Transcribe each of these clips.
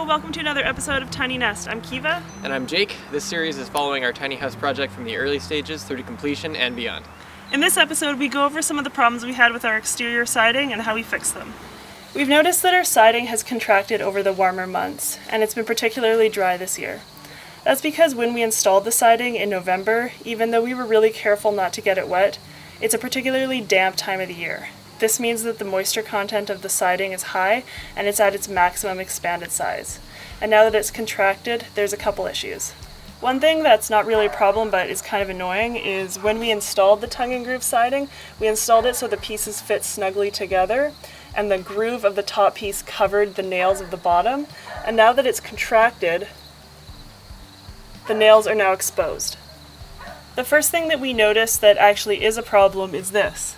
welcome to another episode of Tiny Nest. I'm Kiva. And I'm Jake. This series is following our tiny house project from the early stages through to completion and beyond. In this episode, we go over some of the problems we had with our exterior siding and how we fixed them. We've noticed that our siding has contracted over the warmer months, and it's been particularly dry this year. That's because when we installed the siding in November, even though we were really careful not to get it wet, it's a particularly damp time of the year. This means that the moisture content of the siding is high and it's at its maximum expanded size. And now that it's contracted, there's a couple issues. One thing that's not really a problem but is kind of annoying is when we installed the tongue and groove siding, we installed it so the pieces fit snugly together and the groove of the top piece covered the nails of the bottom. And now that it's contracted, the nails are now exposed. The first thing that we noticed that actually is a problem is this.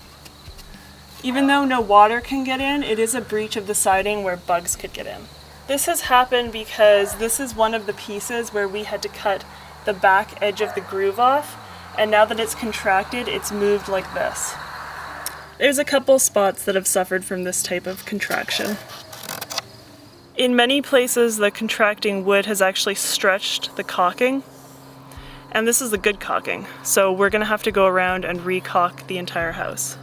Even though no water can get in, it is a breach of the siding where bugs could get in. This has happened because this is one of the pieces where we had to cut the back edge of the groove off, and now that it's contracted, it's moved like this. There's a couple spots that have suffered from this type of contraction. In many places, the contracting wood has actually stretched the caulking, and this is the good caulking, so we're going to have to go around and re-caulk the entire house.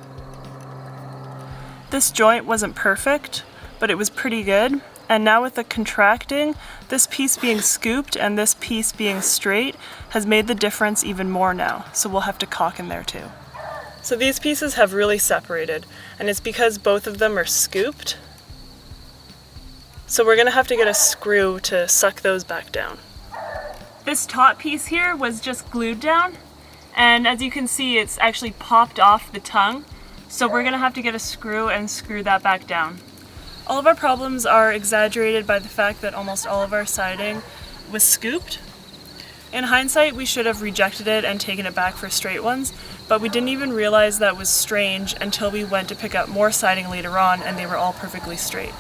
This joint wasn't perfect, but it was pretty good. And now with the contracting, this piece being scooped and this piece being straight has made the difference even more now. So we'll have to caulk in there too. So these pieces have really separated, and it's because both of them are scooped. So we're gonna have to get a screw to suck those back down. This top piece here was just glued down, and as you can see, it's actually popped off the tongue. So we're gonna have to get a screw and screw that back down. All of our problems are exaggerated by the fact that almost all of our siding was scooped. In hindsight, we should have rejected it and taken it back for straight ones, but we didn't even realize that was strange until we went to pick up more siding later on and they were all perfectly straight.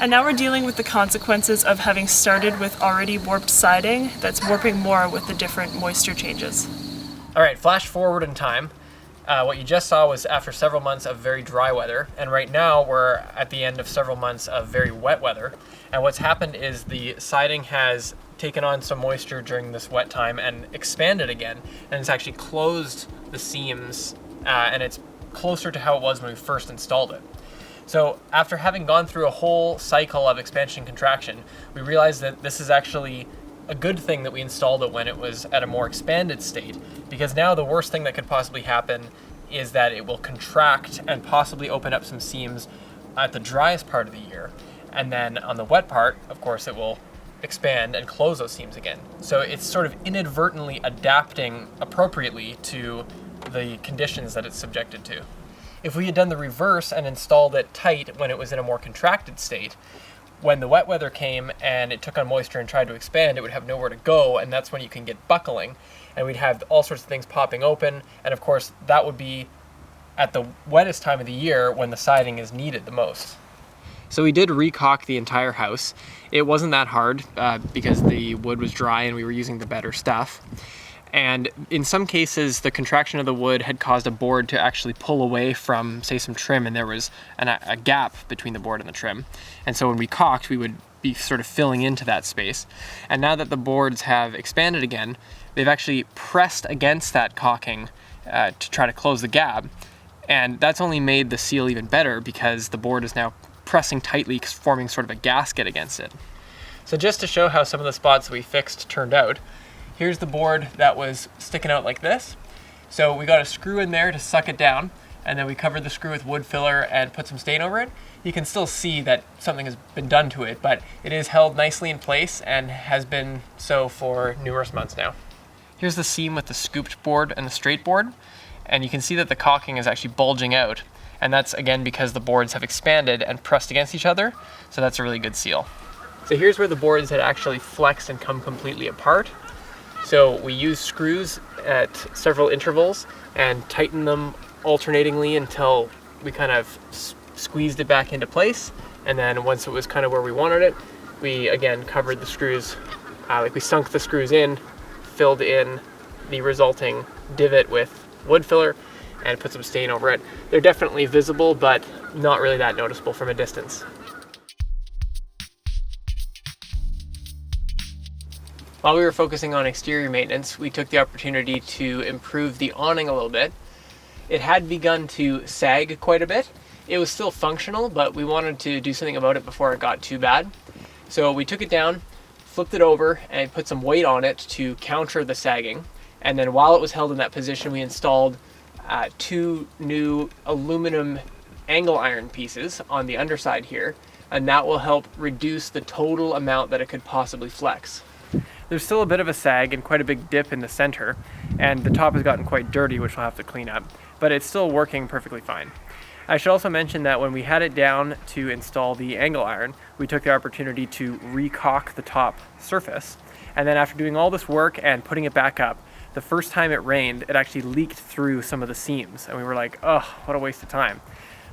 And now we're dealing with the consequences of having started with already warped siding that's warping more with the different moisture changes. All right, flash forward in time. What you just saw was after several months of very dry weather, and right now we're at the end of several months of very wet weather. And what's happened is the siding has taken on some moisture during this wet time and expanded again, and it's actually closed the seams, and it's closer to how it was when we first installed it. So after having gone through a whole cycle of expansion and contraction, we realized that this is actually a good thing that we installed it when it was at a more expanded state, because now the worst thing that could possibly happen is that it will contract and possibly open up some seams at the driest part of the year. And then on the wet part, of course, it will expand and close those seams again. So it's sort of inadvertently adapting appropriately to the conditions that it's subjected to. If we had done the reverse and installed it tight when it was in a more contracted state, when the wet weather came and it took on moisture and tried to expand, it would have nowhere to go, and that's when you can get buckling, and we'd have all sorts of things popping open, and of course that would be at the wettest time of the year when the siding is needed the most. So we did re-caulk the entire house. It wasn't that hard because the wood was dry and we were using the better stuff. And in some cases, the contraction of the wood had caused a board to actually pull away from, say, some trim, and there was a gap between the board and the trim. And so when we caulked, we would be sort of filling into that space. And now that the boards have expanded again, they've actually pressed against that caulking to try to close the gap. And that's only made the seal even better because the board is now pressing tightly, forming sort of a gasket against it. So just to show how some of the spots we fixed turned out, here's the board that was sticking out like this. So we got a screw in there to suck it down, and then we covered the screw with wood filler and put some stain over it. You can still see that something has been done to it, but it is held nicely in place and has been so for numerous months now. Here's the seam with the scooped board and the straight board, and you can see that the caulking is actually bulging out, and that's again because the boards have expanded and pressed against each other, so that's a really good seal. So here's where the boards had actually flexed and come completely apart. So we used screws at several intervals and tightened them alternatingly until we kind of squeezed it back into place. And then once it was kind of where we wanted it, we again covered the screws, like we sunk the screws in, filled in the resulting divot with wood filler, and put some stain over it. They're definitely visible, but not really that noticeable from a distance. While we were focusing on exterior maintenance, we took the opportunity to improve the awning a little bit. It had begun to sag quite a bit. It was still functional, but we wanted to do something about it before it got too bad. So we took it down, flipped it over, and put some weight on it to counter the sagging. And then while it was held in that position, we installed 2 new aluminum angle iron pieces on the underside here, and that will help reduce the total amount that it could possibly flex. There's still a bit of a sag and quite a big dip in the center, and the top has gotten quite dirty, which we'll have to clean up, but it's still working perfectly fine. I should also mention that when we had it down to install the angle iron, we took the opportunity to re-caulk the top surface, and then after doing all this work and putting it back up, the first time it rained, it actually leaked through some of the seams, and we were like, oh, what a waste of time.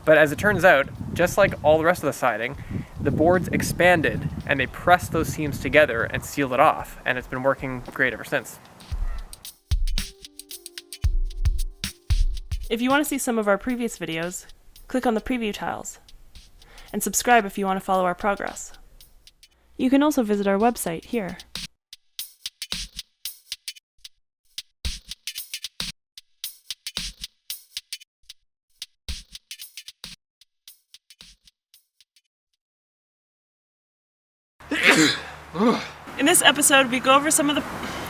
But as it turns out, just like all the rest of the siding, the boards expanded and they pressed those seams together and sealed it off, and it's been working great ever since. If you want to see some of our previous videos, click on the preview tiles, and subscribe if you want to follow our progress. You can also visit our website here. In this episode, we go over some of the...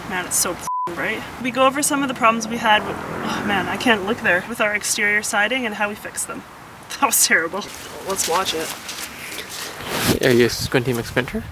Man, it's so bright. We go over some of the problems we had with... Oh man, I can't look there. With our exterior siding and how we fixed them. That was terrible. Let's watch it. Are you a squinty McSquinter?